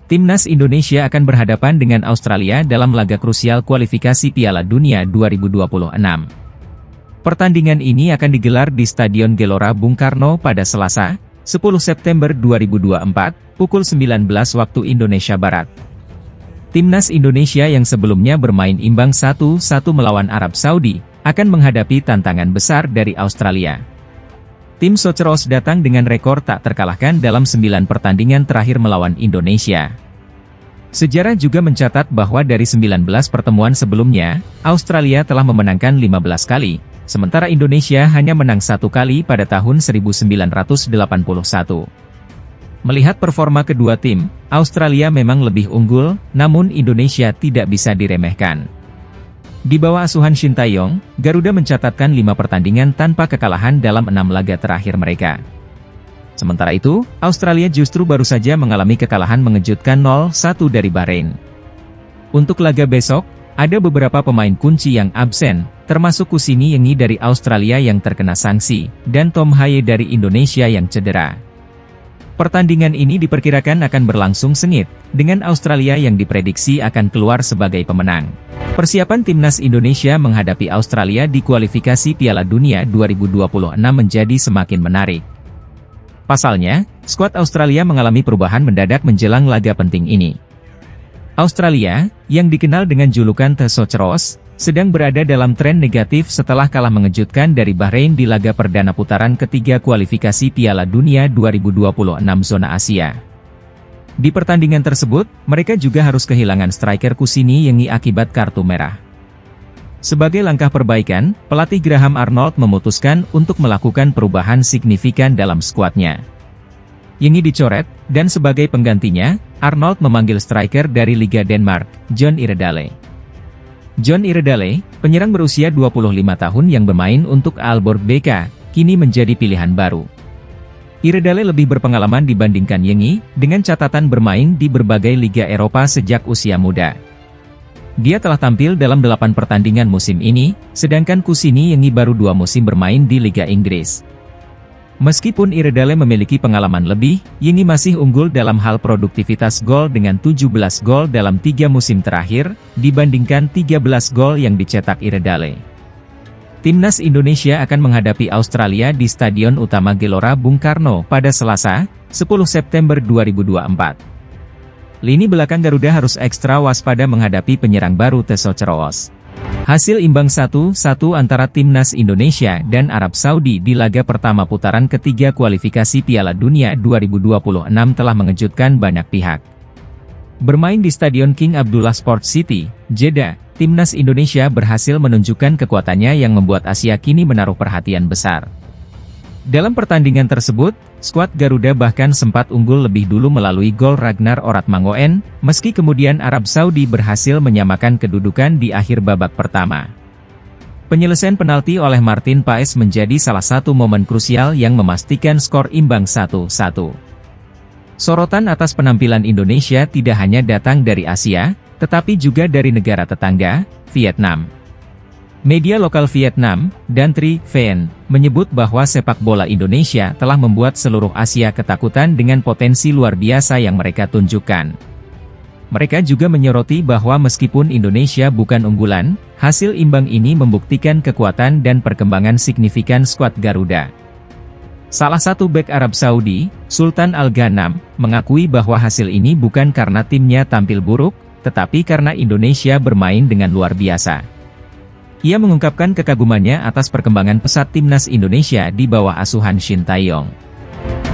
Timnas Indonesia akan berhadapan dengan Australia dalam laga krusial kualifikasi Piala Dunia 2026. Pertandingan ini akan digelar di Stadion Gelora Bung Karno pada Selasa, 10 September 2024, pukul 19 waktu Indonesia Barat. Timnas Indonesia yang sebelumnya bermain imbang 1-1 melawan Arab Saudi, akan menghadapi tantangan besar dari Australia. Tim Soceros datang dengan rekor tak terkalahkan dalam 9 pertandingan terakhir melawan Indonesia. Sejarah juga mencatat bahwa dari 19 pertemuan sebelumnya, Australia telah memenangkan 15 kali, sementara Indonesia hanya menang 1 kali pada tahun 1981. Melihat performa kedua tim, Australia memang lebih unggul, namun Indonesia tidak bisa diremehkan. Di bawah asuhan Shin Tae-yong, Garuda mencatatkan 5 pertandingan tanpa kekalahan dalam 6 laga terakhir mereka. Sementara itu, Australia justru baru saja mengalami kekalahan mengejutkan 0-1 dari Bahrain. Untuk laga besok, ada beberapa pemain kunci yang absen, termasuk Kusini Yengi dari Australia yang terkena sanksi, dan Tom Haye dari Indonesia yang cedera. Pertandingan ini diperkirakan akan berlangsung sengit, dengan Australia yang diprediksi akan keluar sebagai pemenang. Persiapan Timnas Indonesia menghadapi Australia di kualifikasi Piala Dunia 2026 menjadi semakin menarik. Pasalnya, skuad Australia mengalami perubahan mendadak menjelang laga penting ini. Australia, yang dikenal dengan julukan The Soceros, sedang berada dalam tren negatif setelah kalah mengejutkan dari Bahrain di laga perdana putaran ketiga kualifikasi Piala Dunia 2026 zona Asia. Di pertandingan tersebut, mereka juga harus kehilangan striker Kusini Yengi akibat kartu merah. Sebagai langkah perbaikan, pelatih Graham Arnold memutuskan untuk melakukan perubahan signifikan dalam skuadnya. Yengi dicoret, dan sebagai penggantinya, Arnold memanggil striker dari Liga Denmark, John Iredale. John Iredale, penyerang berusia 25 tahun yang bermain untuk Aalborg BK, kini menjadi pilihan baru. Iredale lebih berpengalaman dibandingkan Yengi, dengan catatan bermain di berbagai liga Eropa sejak usia muda. Dia telah tampil dalam 8 pertandingan musim ini, sedangkan Kusini Yengi baru 2 musim bermain di Liga Inggris. Meskipun Iredale memiliki pengalaman lebih, Yengi masih unggul dalam hal produktivitas gol dengan 17 gol dalam 3 musim terakhir, dibandingkan 13 gol yang dicetak Iredale. Timnas Indonesia akan menghadapi Australia di Stadion Utama Gelora Bung Karno pada Selasa, 10 September 2024. Lini belakang Garuda harus ekstra waspada menghadapi penyerang baru The Soceros. Hasil imbang 1-1 antara Timnas Indonesia dan Arab Saudi di laga pertama putaran ketiga kualifikasi Piala Dunia 2026 telah mengejutkan banyak pihak. Bermain di Stadion King Abdullah Sports City, Jeddah, Timnas Indonesia berhasil menunjukkan kekuatannya yang membuat Asia kini menaruh perhatian besar. Dalam pertandingan tersebut, skuad Garuda bahkan sempat unggul lebih dulu melalui gol Ragnar Oratmangoen, meski kemudian Arab Saudi berhasil menyamakan kedudukan di akhir babak pertama. Penyelesaian penalti oleh Martin Paes menjadi salah satu momen krusial yang memastikan skor imbang 1-1. Sorotan atas penampilan Indonesia tidak hanya datang dari Asia, tetapi juga dari negara tetangga, Vietnam. Media lokal Vietnam, Dan Tri Vien, menyebut bahwa sepak bola Indonesia telah membuat seluruh Asia ketakutan dengan potensi luar biasa yang mereka tunjukkan. Mereka juga menyoroti bahwa meskipun Indonesia bukan unggulan, hasil imbang ini membuktikan kekuatan dan perkembangan signifikan skuad Garuda. Salah satu bek Arab Saudi, Sultan Al-Ghanam, mengakui bahwa hasil ini bukan karena timnya tampil buruk, tetapi karena Indonesia bermain dengan luar biasa. Ia mengungkapkan kekagumannya atas perkembangan pesat Timnas Indonesia di bawah asuhan Shin Tae-yong.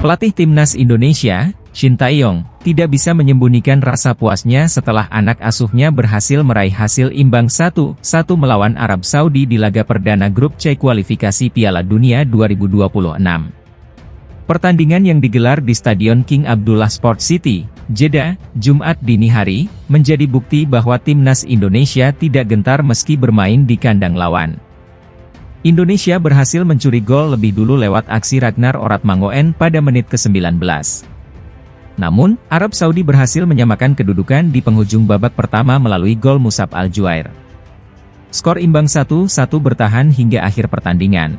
Pelatih Timnas Indonesia, Shin Tae-yong, tidak bisa menyembunyikan rasa puasnya setelah anak asuhnya berhasil meraih hasil imbang 1-1 melawan Arab Saudi di laga perdana grup C kualifikasi Piala Dunia 2026. Pertandingan yang digelar di Stadion King Abdullah Sports City, Jeddah, Jumat dini hari, menjadi bukti bahwa Timnas Indonesia tidak gentar meski bermain di kandang lawan. Indonesia berhasil mencuri gol lebih dulu lewat aksi Ragnar Oratmangoen pada menit ke-19. Namun, Arab Saudi berhasil menyamakan kedudukan di penghujung babak pertama melalui gol Musab Al-Juair. Skor imbang 1-1 bertahan hingga akhir pertandingan.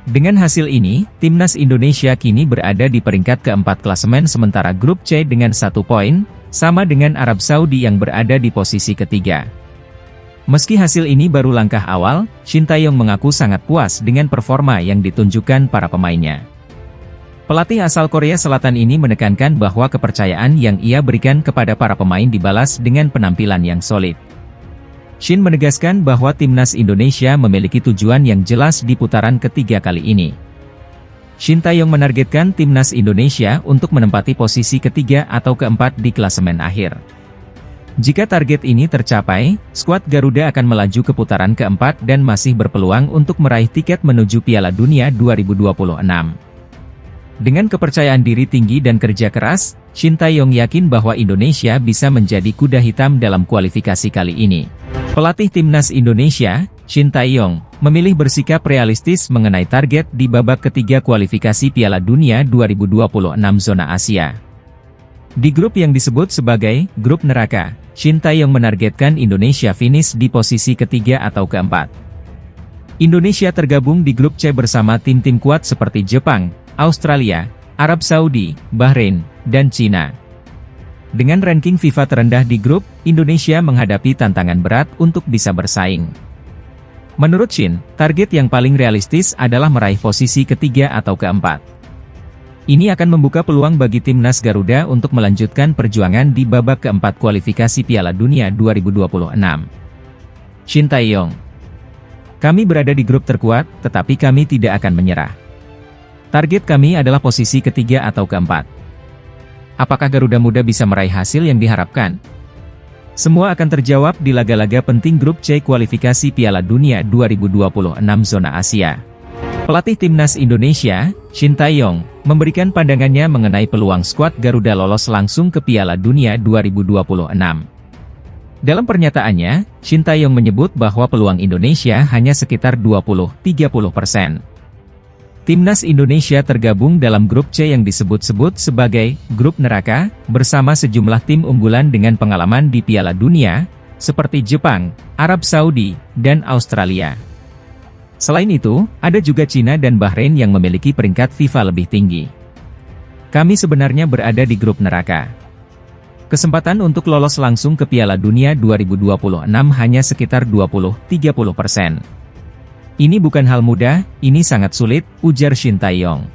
Dengan hasil ini, timnas Indonesia kini berada di peringkat keempat klasemen sementara grup C dengan 1 poin, sama dengan Arab Saudi yang berada di posisi ketiga. Meski hasil ini baru langkah awal, Shin Tae-yong mengaku sangat puas dengan performa yang ditunjukkan para pemainnya. Pelatih asal Korea Selatan ini menekankan bahwa kepercayaan yang ia berikan kepada para pemain dibalas dengan penampilan yang solid. Shin menegaskan bahwa timnas Indonesia memiliki tujuan yang jelas di putaran ketiga kali ini. Shin Tae-yong menargetkan timnas Indonesia untuk menempati posisi ketiga atau keempat di klasemen akhir. Jika target ini tercapai, skuad Garuda akan melaju ke putaran keempat dan masih berpeluang untuk meraih tiket menuju Piala Dunia 2026. Dengan kepercayaan diri tinggi dan kerja keras, Shin Tae-yong yakin bahwa Indonesia bisa menjadi kuda hitam dalam kualifikasi kali ini. Pelatih timnas Indonesia, Shin Tae-yong, memilih bersikap realistis mengenai target di babak ketiga kualifikasi Piala Dunia 2026 zona Asia. Di grup yang disebut sebagai grup neraka, Shin Tae-yong menargetkan Indonesia finish di posisi ketiga atau keempat. Indonesia tergabung di grup C bersama tim-tim kuat seperti Jepang, Australia, Arab Saudi, Bahrain, dan Cina. Dengan ranking FIFA terendah di grup, Indonesia menghadapi tantangan berat untuk bisa bersaing. Menurut Shin, target yang paling realistis adalah meraih posisi ketiga atau keempat. Ini akan membuka peluang bagi timnas Garuda untuk melanjutkan perjuangan di babak keempat kualifikasi Piala Dunia 2026. Shin Tae-yong: kami berada di grup terkuat, tetapi kami tidak akan menyerah. Target kami adalah posisi ketiga atau keempat. Apakah Garuda Muda bisa meraih hasil yang diharapkan? Semua akan terjawab di laga-laga penting grup C kualifikasi Piala Dunia 2026 zona Asia. Pelatih timnas Indonesia, Shin Tae-yong, memberikan pandangannya mengenai peluang skuad Garuda lolos langsung ke Piala Dunia 2026. Dalam pernyataannya, Shin Tae-yong menyebut bahwa peluang Indonesia hanya sekitar 20–30%. Timnas Indonesia tergabung dalam grup C yang disebut-sebut sebagai grup neraka, bersama sejumlah tim unggulan dengan pengalaman di Piala Dunia, seperti Jepang, Arab Saudi, dan Australia. Selain itu, ada juga Cina dan Bahrain yang memiliki peringkat FIFA lebih tinggi. Kami sebenarnya berada di grup neraka. Kesempatan untuk lolos langsung ke Piala Dunia 2026 hanya sekitar 20–30%. Ini bukan hal mudah, ini sangat sulit, ujar Shin Tae-yong.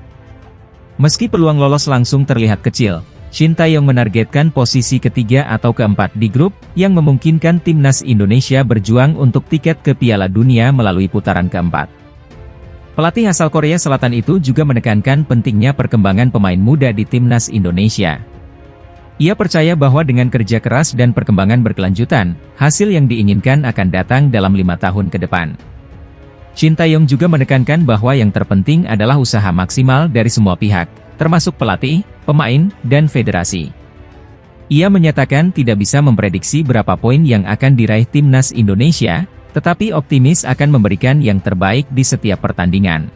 Meski peluang lolos langsung terlihat kecil, Shin Tae-yong menargetkan posisi ketiga atau keempat di grup, yang memungkinkan timnas Indonesia berjuang untuk tiket ke Piala Dunia melalui putaran keempat. Pelatih asal Korea Selatan itu juga menekankan pentingnya perkembangan pemain muda di timnas Indonesia. Ia percaya bahwa dengan kerja keras dan perkembangan berkelanjutan, hasil yang diinginkan akan datang dalam 5 tahun ke depan. Shin Tae-yong juga menekankan bahwa yang terpenting adalah usaha maksimal dari semua pihak, termasuk pelatih, pemain, dan federasi. Ia menyatakan tidak bisa memprediksi berapa poin yang akan diraih timnas Indonesia, tetapi optimis akan memberikan yang terbaik di setiap pertandingan.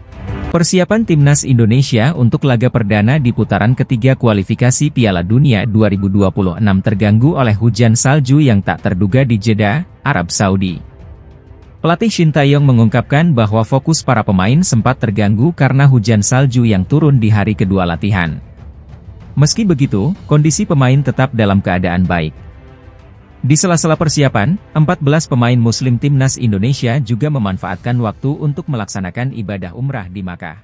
Persiapan timnas Indonesia untuk laga perdana di putaran ketiga kualifikasi Piala Dunia 2026 terganggu oleh hujan salju yang tak terduga di Jeddah, Arab Saudi. Pelatih Shin Tae-yong mengungkapkan bahwa fokus para pemain sempat terganggu karena hujan salju yang turun di hari kedua latihan. Meski begitu, kondisi pemain tetap dalam keadaan baik. Di sela-sela persiapan, 14 pemain Muslim timnas Indonesia juga memanfaatkan waktu untuk melaksanakan ibadah umrah di Makkah.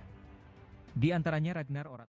Di antaranya Ragnar Orat.